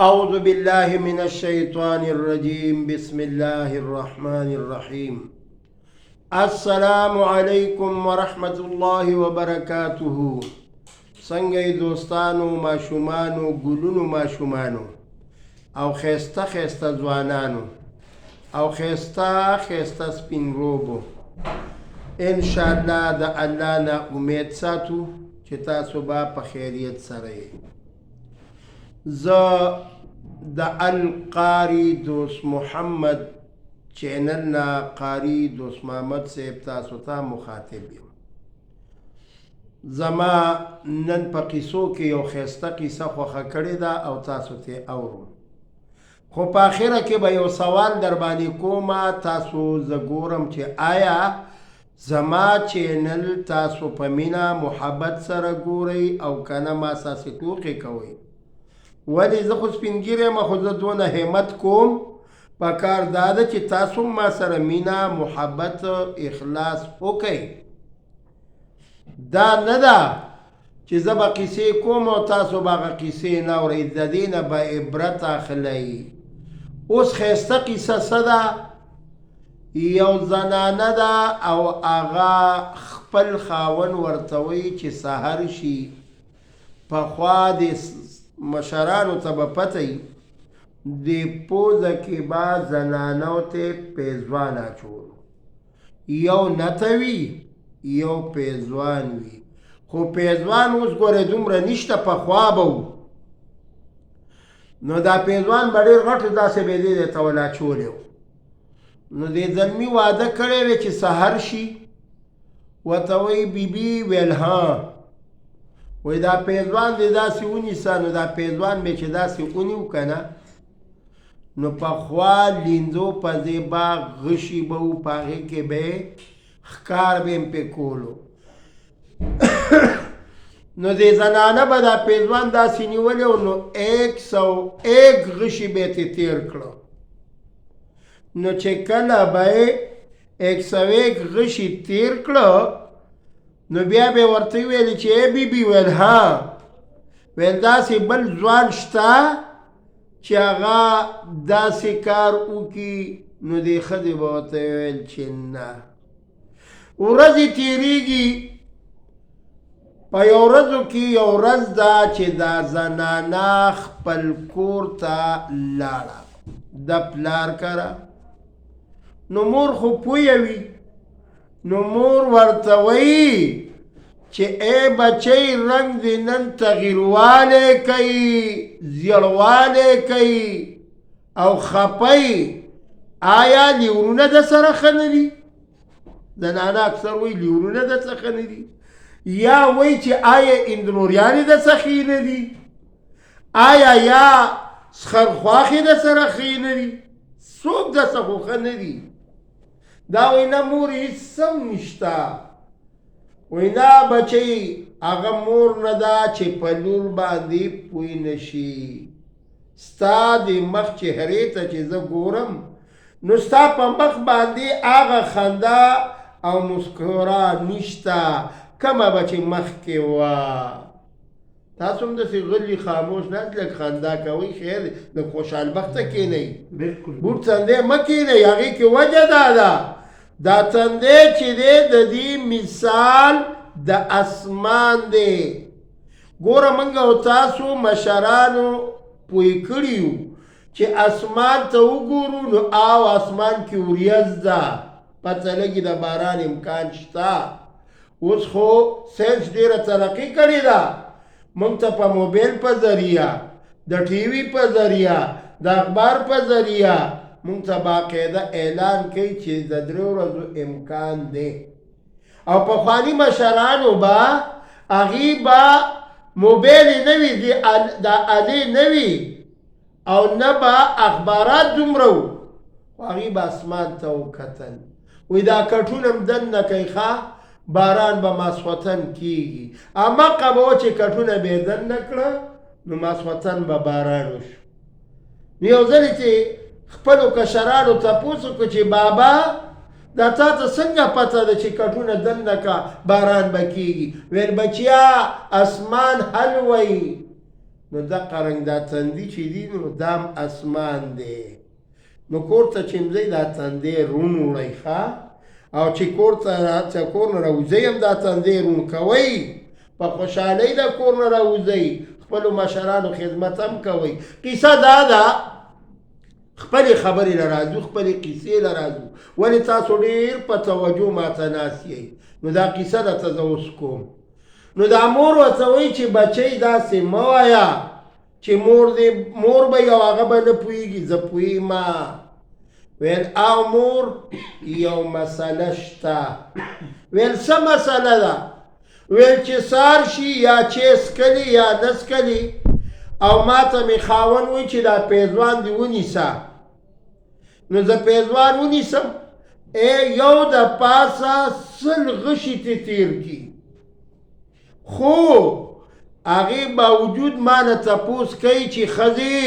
أعوذ بالله من الشيطان الرجيم بسم الله الرحمن الرحيم السلام عليكم ورحمة الله وبركاته څنګه دوستانو ماشومانو ګلونو ماشومانو او خيسته خيسته ځوانانو او خيسته سپین روبو ان شاء الله د الله نه امید ساتو چې تاسو به په خیریت سره یې زه د القاری دوست محمد چینل نه قاری دوست محمد صاحب تاسو ته مخاطب یم زما نن په قصو کې یو ښایسته قصه خوښه کړې ده او تاسو ته اورو خو په آخره کې به یو سوال در باندې کومه تاسو زه ګورم چې آیا زما چینل تاسو په مینه محبت سره ګورئ او که نه ما ساسې ټوقې کوئ ولی زه خو سپین ږیری یم خو زه دونه همت کوم په کار دا ده چې تاسو ما سره مینه محبت اخلاص وکئ دا نه ده چې زه به قیسې کوم او تاسو به هغه قیسې نه اورئ د دې نه به عبرت اخلئ اوس ښایسته قیسه څه ده یو زنانه ده او هغه خپل خاون ورته وایي چې سحر شي پخوا د مشرانو ته به پته وي د پوزه کې به زنانو ته پیزوان اچولو یو نته وي یو پیزوان وي خو پیزوان اوس ګورې دومره نشته پخوا به و نو دا پیزوان به ډېر غټ داسې به دې ته ول اچولی و نو دې زلمي واده کړی وی چې سحر شي ورته وایي بیبي ویل ها وی دا پیزوان دی داسې ونیسه نو دا پیزوان به چې داسې ونیو که نه نو پخوا لیندو په ځای به غشي به و په هغې کې به ښکار به یې پې کولو نو دې زنانه به دا پیزوان داسې نیولی و نو 101 غشي به یې تیر کړه نو چې کله به یې 101 غشي تیر کړه نو بیا به ورته ویل چې ای بیبي ویل ها ویل داسې بل ځوان شته چې هغه داسې کار وکړي نو دې ښځې به ورته ویل چې نه ورځې تېرېږي په یو ورځو کې یو ورځ ده چې دا زنانه خپل کور ته لاړه د پلار کره نو مور خو پویه وي نو مور ورته وایي چې ای بچی رنگ دې نن تغییروالی کوي زیړوالی کوي او خپی آیا لیورونه د سره ښه نه دي زنانه اکثر وایي لیورونه د څه ښه نه دي یا وایي چې آیا اندروریانې د څه ښې نه دي آیا یا سخرخواښې د سره ښې نه دي څوک د څه خو ښه نه دي دا وینا مور هیڅ سم نشته وینا بچی هغه مور نه ده چې په لور باندې پوی نشي ستا د مخ چهرې ته چې زه ګورم نو ستا په مخ باندې هغه خندا او مسکرا نشته کومه به چې مخکې وه تاسو هم داسې غلي خاموش ناست لږ خندا کوئ خیر لږ خوشحالبخته کښېنئ بوټ څنډی مه کښېنئ هغې کې وجه دا ده دا تندی چې دی د دې مثال د اسمان دی ګوره موږ او تاسو مشرانو پوی کړي یو چې اسمان ته وګورو نو او اسمان کې وریځ ده پته لګي د باران امکان شته اوس خو ساینس ډېره ترقي کړې ده موږ ته په موبایل په ذریعه د ټي وي په ذریعه د اخبار په ذریعه مونږ ته باقاعده اعلان کوي چې د 3 ورځو امکان دی او پخواني مشرانو به هغې به موبایل یې نه وي د الې نه وي او نه به اخبارات دومره و خو هغې به اسمان ته وکتل وایي دا کټونه هم دننه کوي ښه باران به ماسخوتن کېږي هماغه به و چې کټونه به یې دننه کړه نو ماسخوتن به باران وشو نو یو ځلې چې خپلو کشرانو تپوس وکړو چې بابا دا تا ته څنګه پته ده چې کټونه دننه که باران به کېږي ویل بچیا اسمان حل وایي نو دقه رنګ دا تندي چې دي نو دام اسمان دی. نو کور ته چې مځئ دا تندی رون وړئ ښه، او چې کور نه راوځئ هم دا تندی رون کوئ، په خوشحالۍ د کور نه راوځئ، خپلو مشرانو خدمت هم کوئ. قصه دا ده خپلې خبرې له راځو، خپلې قیسې له راځو، ولې تاسو ډېر په توجه ماته ناست یئ. نو دا قیسه درته زه اوس کوم. نو دا مور ورته وایي چې بچی داسې مه وایه چې مور به یو هغه به نه پوهېږي، زه پوهېږم. ویل او مور یو مسله شته. ویل څه مسله ده؟ ویل چې سار شي یا چې څکلي یا نه څکلي او ما ته مې خاوند وایي چې دا پیزوان دې ونیسه، نو زه پیزوان ونیسم، یو د پاسه 100 غشي ته تیر کي، خو هغې باوجود ما نه تپوس کوي چې ښځې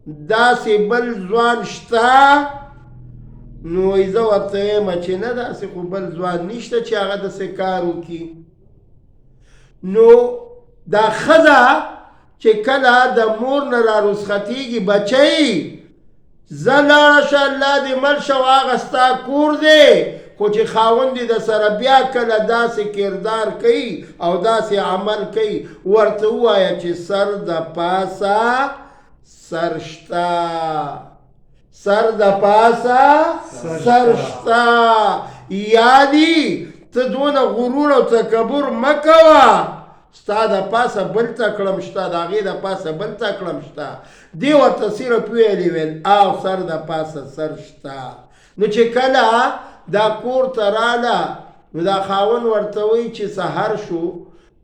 داسې بل ځوان شته؟ نو زه ورته وایم چې نه، داسې خو بل ځوان نشته چې هغه داسې کار وکړي. نو دا ښځه چې کله د مور نه رارسختېږي بچی، زه لاړه شه الله دې مل شه هغه ستا کور دی، خو چې خاوند دې د سره بیا کله داسې کردار کوي او داسې عمل کوي، ورته ووایه چې سر د پاسه سر شته، سر د پاسه سر شته. یادي ته دونه غرور او تکبر مه کوه، ستا د پاسه بل تکړم شته، د هغې د پاسه بل تکړم شته. دې ورته صرف ویلې ویل او سر د پاسه سر شته. نو چې کله دا کور ته راله، نو دا خاوند ورته وایي چې سحر شو،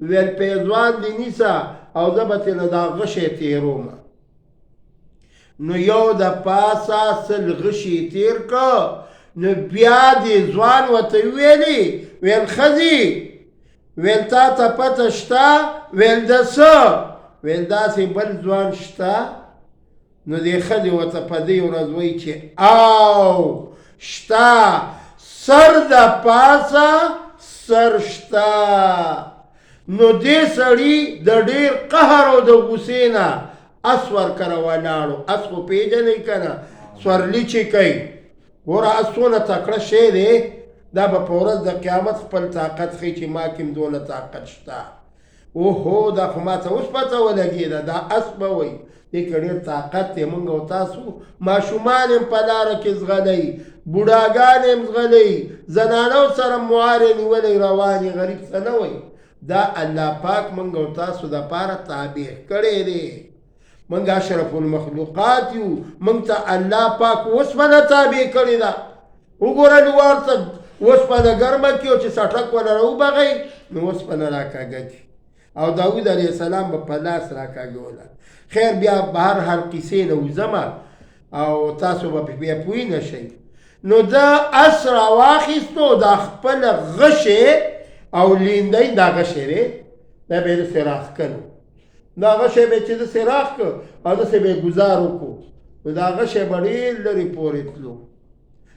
ویل پیزوان دې نیسه او زه به ترې دا غشی تېروم. نو یو د پاسه 100 غشي تیر که، نو بیا دې ځوان ورته ویلې ویل ښځې ویل تا ته پته شته؟ ویل د څه؟ ویل داسې بل ځوان شته؟ نو دې ښځې ورته په دې ورځ وایي چې او شته، سر د پاسه سر شته. نو دې سړي د ډېر قهر او د غوسې نه اس ورکره ولاړو. اس خو پېژنئ که نه، سورلي چې کوي. ګوره اس څونه تکړه شی دی، دا به په ورځ د قیامت خپل طاقت ښیي چې ما کې هم دونه طاقت شته. اوهو دا خو ما ته اوس پته ولګېده، دا اس به وایي دې کې ډېر طاقت دی. موږ او تاسو ماشومان هم په لاره کې ځغلئ، بوډاګان هم ځغلئ، زنانو سره موارې نیولئ روانې، غریب څه نه وایي. دا الله پاک موږ او تاسو دپاره تابع کړی دی. موږ اشرف المخلوقات یو، موږ ته الله پاک اوسپنه تابع کړې ده. وګوره لوړ ته اوسپنه ګرمه کړي او چې څټک ونه راوبغئ نو اوسپنه راکاږه کړي، او داود علیه السلام به په لاس راکاږوله. خیر بیا بهر هر قیسې نه وځمه او تاسو به بیا پوه نه شئ. نو دا اس راواخیستو، دا خپل غشې او لیندۍ، دا غشې دی دا به یې داسې راښکلو، دا غشی به چې داسې راښ کړ او داسې به یې ګزار وکړو، نو دا غشی به ډېر لرې پورې تلو.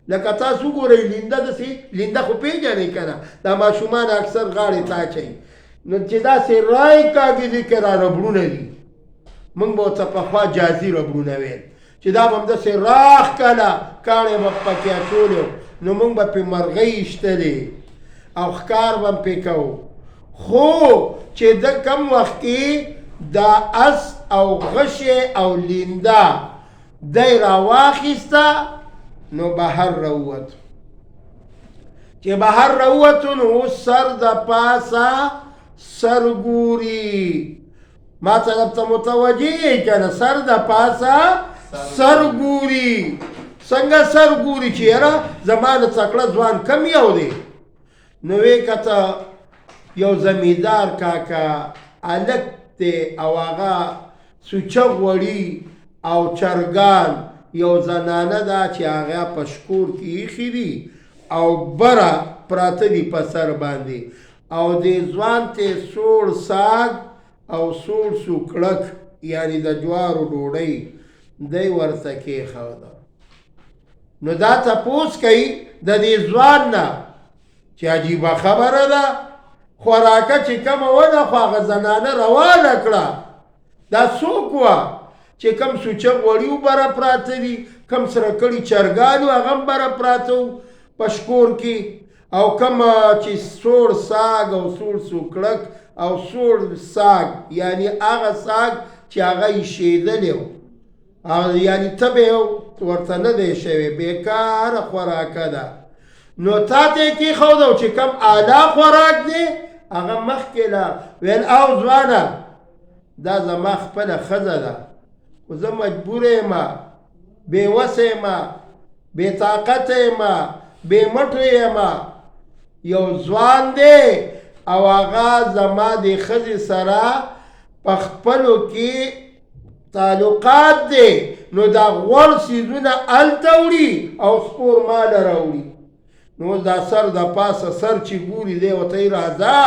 لکه تاسو وګورئ لینده داسې، لینده خو پېژنئ که نه، دا ماشومان اکثر غاړې ته اچوي، نو چې داسې رای کاږي دې کې را ربړونه دي. موږ به ورته پخوا جازي ربړونه ویل، چې دا به هم داسې راښکله کاڼې به پکې اچولې، نو موږ به پرې مرغۍ ایشتلې او ښکار به هم پرې کوو. خو چې د کم وخت کې دا اس او غشې او لینده دی راواخیسته، نو بهر راووتو. چې بهر راووتو نو سر د پاسه سر ګوري. ما طرف ته متوجه یې که نه؟ سر د پاسه سر ګوري. څنګه سر ګوري چې یاره زما نه تکړه ځوان کم یو دی؟ نو ویې کته یو زمیندار کاکا هلک دی او هغه سوچه غوړي او چرګان، یو زنانه ده چې هغه په شکور کې ایښي دي او بره پراته دي په سر باندې، او دې ځوان ته سوړ ساګ او سوړ سوکړک یعنی د جوارو ډوډۍ دی ورته کېښوده. نو دا تپوس کوي د دې ځوان نه چې عجیبه خبره ده، خوراکه چې کومه ونه خو هغه زنانه روانه کړه، دا څوک وه چې کم سوچه غوړي وبره پراته دي کم سره کړي چرګان هغه هم بره پراته وو په شکور کې او کم چې سوړ ساګ او سوړ سوکړک او سوړ ساګ یعنی هغه ساګ چې هغه ایښېدلی و یعنی تبې ورته نه دی شوی بېکاره خوراکه ده نو تا ته یې کېښودو چې کم اعلی خوراک دی هغه مخکې له ویل او ځوانه دا زما خپله ښځه ده خو زه مجبوره یم بېوسه یم بېطاقته یم بېمټو یم یو ځوان دی او هغه زما د ښځې سره په خپلو کې تعلقات دی نو دا غوړ څیزونه هلته وړي او سپور ماله راوړي نو دا سر د پاسه سر چې ګوري دی ورته یې راځه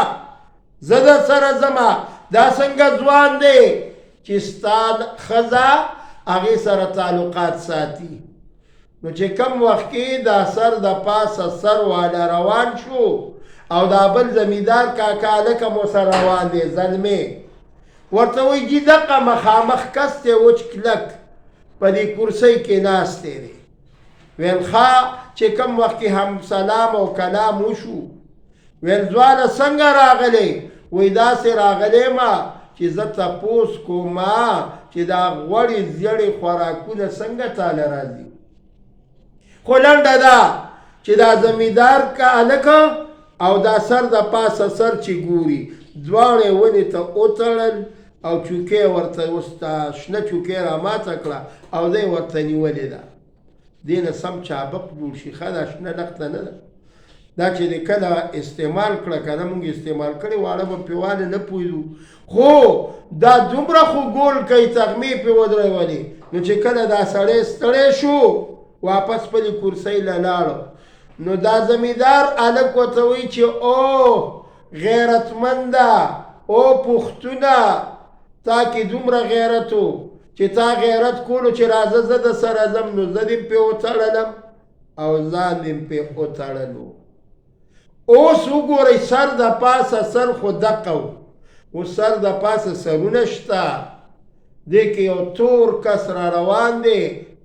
زه در سره ځمه دا څنګه ځوان دی چې ستا ښځه هغې سره تعلقات ساتي نو چې کم وخت کې دا سر د پاسه سر والا روان شو او دا بل زمیندار کاکا هلکه مو سره روان دی زلمې ورته وایي جي دقه مخامخ کس دی وچ کلک په دې کرسۍ کې ناستی دی ویل ښه چې کم وخت کې هم سلام او کلام وشو ویل ځوانه څنګه راغلی وایي داسې راغلی ما چې زه تپوس کومه چې دا غوړې زیړې خوراکونه څنګه تاله راځي خو لنډه ده چې دا زمیندار که هلکه او دا سر د پاسه سر چې ګوري دواړې ونې ته وتړل او چوکۍ ورته اوس دا شنه چوکۍ راماته کړه او دی ورته نیولې ده دې نه سم چابق جوړ شي ښه دا شنه لښته نه ده دا چې د کله استعمال کړه که نه مونږ استعمال کړې واړه به پرې واله نه پوهېدو خو دا دومره خو ګول کوي تغمې پرې ودرولې نو چې کله دا سړی ستړی شو واپس خپلې کرسۍ له لاړو نو دا زمیندار هلک ورته وایي چې او غیرتمنده او پښتونه تا کې دومره غیرت و چې تا غیرت کولو چې راځه زه د سره ځم نو زه دې پرې وتړلم او ځان دې پرې وتړلو اوس وګورئ سر د پاسه سر خو دقه و اوس سر د پاسه سرونه شته دې کې یو تور کس را روان دی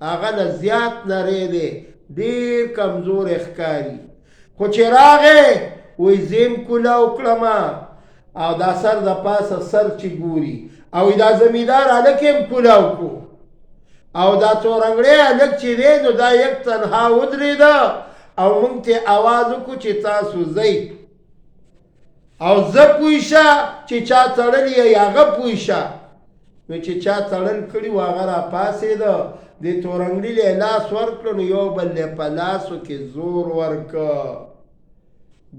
هغه نه زیات نری دی ډېر کمزوری ښکاري خو چې راغی وایي زیم کولاو کړمه او دا سر د پاسه سر چې ګوري او دا زمیندار هلک یې هم کولاو کړو او دا تورنګړی هلک چې دی نو دا یک تنها ودرېده او موږ ته اواز وکړو چې تاسو ځئ او زه پوه شه چې چا تړلی یې هغه پوه شه نو چې چا تړل کړي و هغه راپاڅېده د تورنګړي له لاس ورکړه نو یو بل یې په لاسو کې زور ورکړه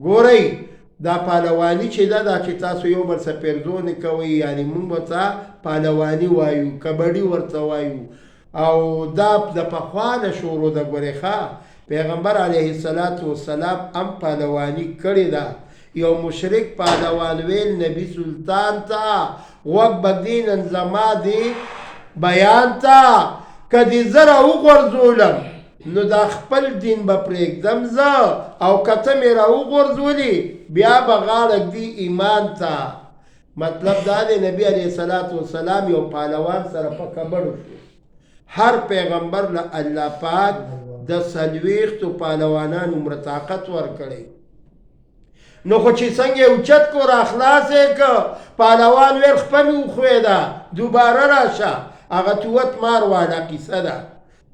ګورئ دا پهلواني چې ده دا چې تاسو یو بل سپېرزونې کوئ یعنې موږ ورته پهلواني وایو کبډي ورته وایو او دا د پخوا نه شروع ده ګورې ښه پیغمبر علیه السلام هم پهلواني کړې ده یو مشرک پهلوان ویل نبی سلطان ته غوږ بږدي نن زما دې بیان ته که دې زه راوغورځولم نو دا خپل دین به پرېږدم زه او که ته مې راوغورځولي بیا به غاړه ږدي ایمان ته مطلب دا دی نبی علیه السلام یو پهلوان سره په کبړو شو هر پیغمبر له الله پاک د څلوېښتو پهلوانانو عمره طاقت ورکړی نو خو چې څنګه یې اوچت کو راخلاص یې که پهلوان ویل خپه مې وښوېده دوباره راشه هغه توت مار والا قصه ده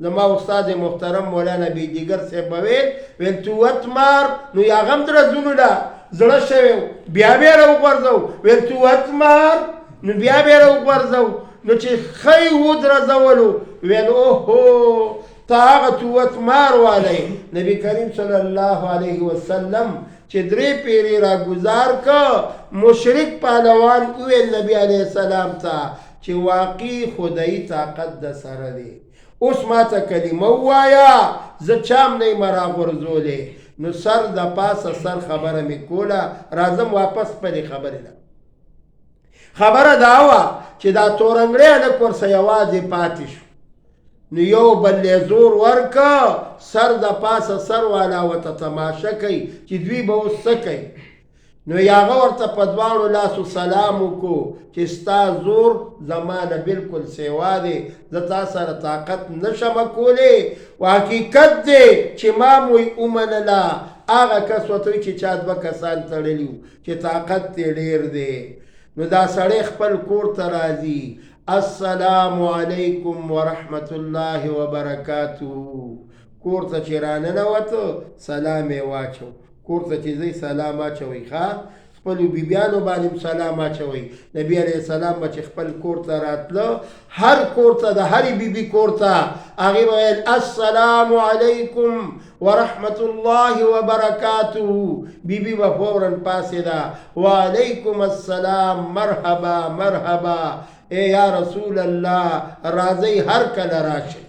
زما استاد محترم مولانا بیدیګر صاحب به ویل توت مار نو یې هغه هم درځونو له زړه شوی بیا به یې راوغورځو ویل توت مار نو بیا به یې راوغورځو نو چې ښه یې ودرځولو ویل اوهو ته هغه توت مار والی نبی کریم صلی الله علیه وسلم چې درې پیرې را گزار که مشرک پهلوان وویل نبی علیه السلام ته چې واقعي خدایي طاقت د سره دی اوس ما ته کلمه ووایه زه چام نه یم راغورځولی نو سر د پاسه سر خبره مې کوله راځم واپس خپلې خبرې له خبره دا وه چې دا تورنګړی هلک ورسه یوازې پاتې شو نو یو بل یې زور ورکه سر د پاسه سر والا ورته تماشه کوي چې دوی به اوس څه کوي نو یاغه ورته په دواړو لاسو سلام وکړو چې ستا زور زما نه بلکل سیوا دی زه تا سره طاقت نشم کولی و حقیقت دی چې ما موی ومنله هغه کس ورته وایي چې چا دوه کسان تړلي وو چې طاقت یې ډېر دی نو دا سړی خپل کور ته راځي السلام علیکم ورحمت الله وبرکاته کور ته چې راننوته سلام یې واچو کور ته چې ځئ سلام اچوئ ښه خپلو بیبیانو باندې سلام اچوئ نبي علیه السلام به چې خپل کور ته راتله هر کور ته د هرې بیبي کور ته هغې به ویل السلام علیکم ورحمت الله وبرکاته بیبي به فورا پاڅېده وعلیکم السلام مرحبا مرحبا ای یا رسول الله راځئ هر کله راشئ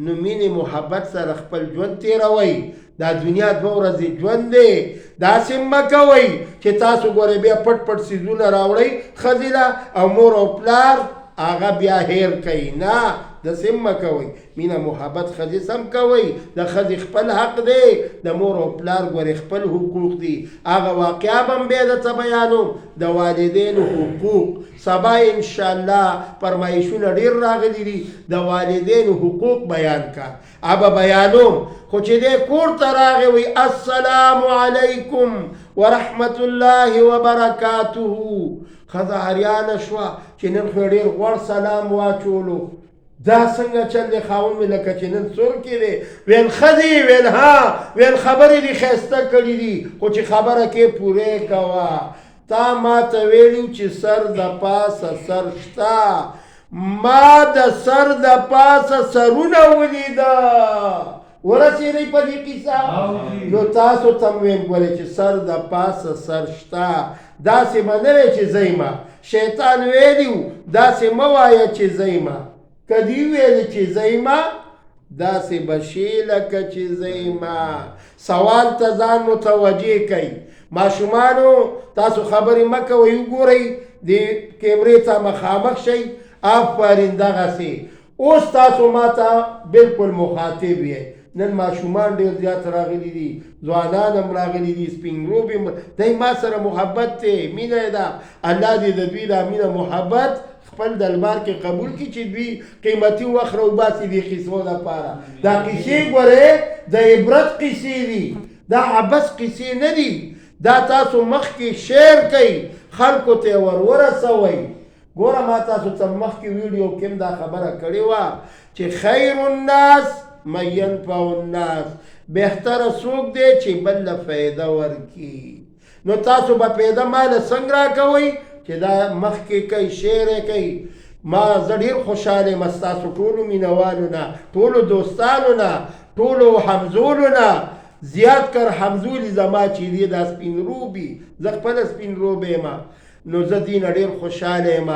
نو مینې محبت سره خپل ژوند تېروئ دا دنیا دوه ورځې ژوند دی داسې مه کوئ چې تاسو ګورئ بیا پټ پټ څیزونه راوړئ ښځې له او مور او پلار هغه بیا هیر کوي نه داسې مه کوئ مینه محبت ښځې سم کوئ د ښځې خپل حق دی د مور او پلار ګورې خپل حقوق دي هغه واقعه به هم بیا درته بیانوم د والدینو حقوق سبا انشاءالله فرمایشونه ډېر راغلي دي د والدینو حقوق بیان کا ابه بیانوم خو چې دی کور ته راغی وی السلام علیکم ورحمت الله وبرکاته ښځه حریانه شوه چې نن خو ډېر غوړ سلام واچولو دا څنګه چل دی خاوند مې لکه چې نن سور کې دی ویل ښځې ویل ها ویل خبرې دې ښایسته کړي دي خو چې خبره کې پورې کوه تا ما ته ویلي چې سر د پاسه سر شته ما د سر د پاسه سرونه ولیده ورسېدئ په دې قصه نو تاسو ته م ویم ګورئ چې سر د پاسه سر شته داسې به نه وی چې زیمه شیطان ویلي و داسې مه وایه چې زیمه که دې ویلې چې زیمه داسې به شي لکه چې زیمه سوال ته ځان متوجه کوئ ماشومانو تاسو خبرې مه کوئ وګورئ د کیمرې ته مخامخ شئ آفرین دغسې اوس تاسو ما ته بلکل مخاطب یې نن ماشومان ډېر زیات راغلي دي ځوانان هم راغلي دي سپین روبې دی ما سره محبت دی مینه یې ده الله دې د دوی دا مینه محبت خپل دربار کې قبول کړي چې دوی قیمتي وخت راوباسي دې قصو دپاره دا قصې ګورې د عبرت قصې دي دا عبث قصې نه دي دا تاسو مخکې شیر کوئ خلکو ته یې ورسوئ ګوره ما تاسو ته مخکې ویډیو کې هم دا خبره کړې وه چې خیر الناس من ینفع الناس بهتره څوک دی چې بل له فایده ورکړي نو تاسو به پیدا ماله څنګه راکوئ چې دا مخکې کوي شعر یې کوي ما زه ډېر خوشحاله یم ستاسو ټولو مینهوالو نه ټولو دوستانو نه ټولو همزولو نه زیات کر همزولي زما چې دی دا سپین روبي زه خپله سپین روبی یم نو زه دې نه ډېر خوشحاله یم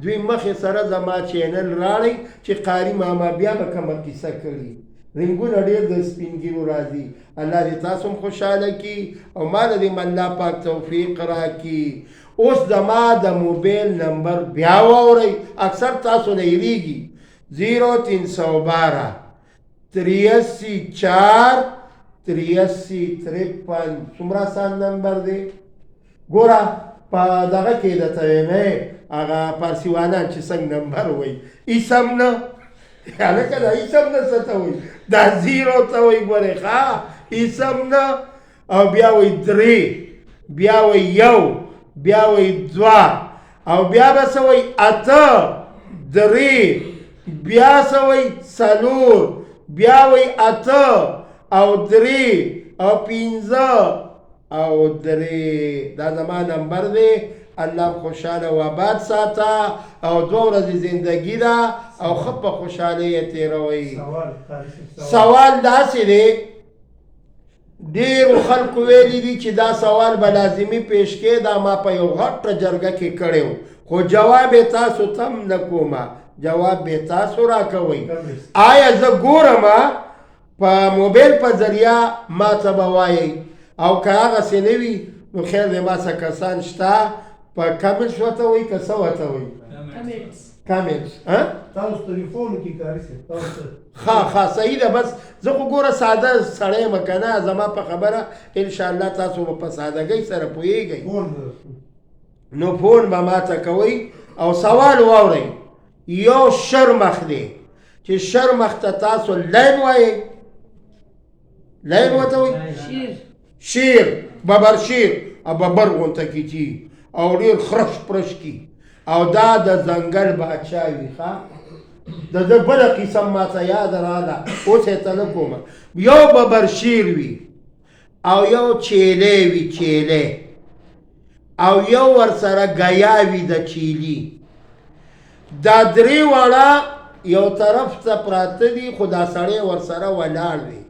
دوی مخې سره زما چینل راړئ چې قاري ماما بیا به کومه کیسه کړي رنګونه ډېر د سپین ګیرو راځي الله دې تاسو هم خوشحاله کړي او ما له دې الله پاک توفیق راکړي اوس زما د موبایل نمبر بیا واورئ اکثر تاسو نه هېرېږي 0312 83 4 83 53 څومره آسان نمبر دی ګوره په دغه کې درته ویمې هغه پارسیوانان چې څنګه نمبر وایي ایسم نه هلکه دا ایسم نه څه ته وایي دا زیرو ته وایي ګورې ښه ایسم نه او بیا وایي درې بیا وایي یو بیا وایي دوه او بیا به څه وایي اته درې بیا څه وایي څلور بیا وایي اته او درې او پنځه او درې دا زما نمبر دی الله خوشحاله و آباد ساته او 2 ورځې زندگی ده او ښه په خوشحالۍ یې تېروئ سوال داسې دی ډېرو خلکو ویلي دي چې دا سوال به لازمي پیش کې دا ما په یو غټه جرګه کې کړی خو جواب یې تاسو ته هم نه کومه جواب به تاسو راکوئ آیا زه ګورم په موبایل په ذریعه ما ته به وایئ او که هغسې نه وي نو خیر دی ما څه کسان شته په کمنټس ورته وایي که څه ورته وایي کامل تاسو ټلیفون کې کاری سي تاسو ها صحیح ده بس زه خو ګوره ساده سړی یم که نه زما په خبره انشاءالله تاسو به په سادګۍ سره پوهېږئ نو فون به ماته کوئ او سوال واورئ یو شرمخ دی چې شرمخ ته تاسو لین وایئ لین ورته وایي شیر ببر شیر او ببر غونته کیږي او ډېر خرش پرش کی او دا د ځنګل باچا وي ښه د ده بله قسم ماته یاد راغله اوس یې ته نه کومه یو ببر شیر وي او یو چیلی وي چیلی او یو ورسره ګیا وي د چیلي دا درې واړه یو طرف ته پراته دي خو دا سړی ورسره ولاړ دی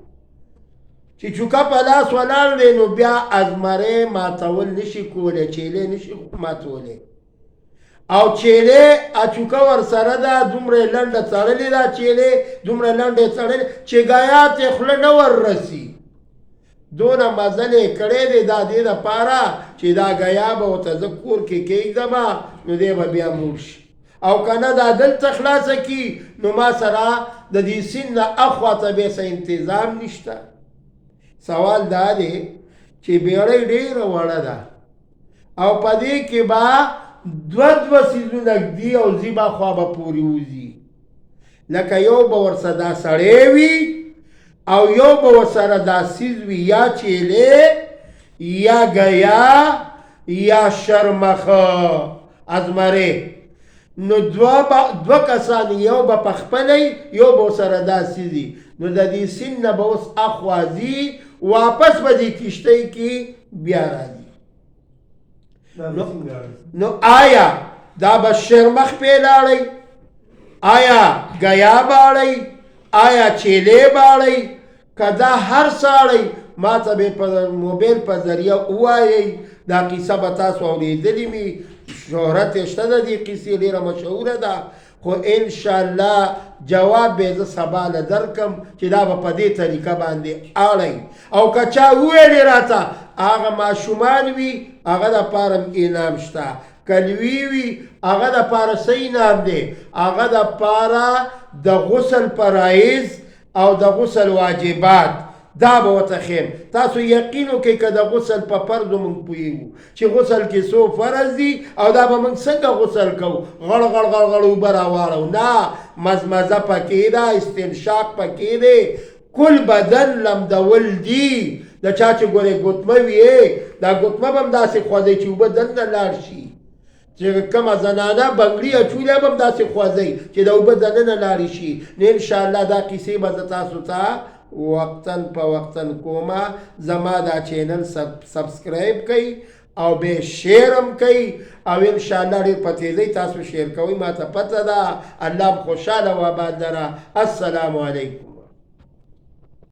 چې چوکه په لاس ولاړ دی نو بیا ازمرې ماتول نشي کولی چیلی نشي ماتولی او چیلی اچوکه ورسره ده دومره لنډه تړلې ده چیلی دومره لنډه تړلې چې ګیات یې خوله نه وررسي دونه مزل یې کړی دی دا دې دپاره چې دا ګیا به ورته زه کور کې کېږدمه نو دی به بیا موړ شي او که نه دا دلته خلاصه کي نو ما سره د دې سیند نه اخوا ته بیا څه انتظام نشته سوال دا دی چې بیړۍ ډېره وړه ده او په دې کې به دوه سیزونه ږدي او زیبا خوا به پورې وځي لکه یو به ورسره دا سړی وي او یو به ورسره دا سیز وي یا چیلی یا ګیا یا شرمخه ازمرې نو دوه کسان یو به پخپلی یو به ورسره دا سیزي نو د دې سیند نه به اوس اخوا ځي واپس به دې کشتۍ کې بیا راځي نو آیا دا به شرمخ پې لاړئ آیا ګیا باړئ آیا چیلی باړئ که دا هر ساړئ ما ته به په موبایل په ذریعه ووایئ دا قصه به تاسو اورېدلې مې شهرت یې شته د دې قصې ډېره مشهوره ده خو انشاءالله جواب به زه سبا له درکم چې دا به په دې طریقه باندې اړئ او که چا وویلې راته هغه ماشومان وي هغه دپاره انعام شته که لوی وي هغه دپاره څه انعام دی هغه دپاره د غسل فرایض او د غسل واجبات دا به ورته ښیم تاسو یقین وکئ که د غسل په فرضو موږ پوهېږو چې غسل کې څو فرض دي او دا به موږ څنګه غسل کوو غړ غړ غړ غړ اوبه راواړو نه مزمزه پکې ده استنشاق پکې دی کل بدن لمدول دي د چا چې ګورې ګوتمه وي دا ګوتمه به هم داسې خوځئ چې اوبه دننه لاړ شي چې کومه زنانه بنګړي اچولې به هم داسې خوځئ چې د اوبه دننه لاړې شي نو انشاءالله دا قیسې به زه تاسو ته وقتاً په وقتاً کومه زما دا چینل سبسکرایب کړئ او به شیر هم کوي او انشاءالله ډېر په تیزۍ تاسو شیر کوئ ما ته پته ده الله خوشحاله و آباد لره السلام علیکم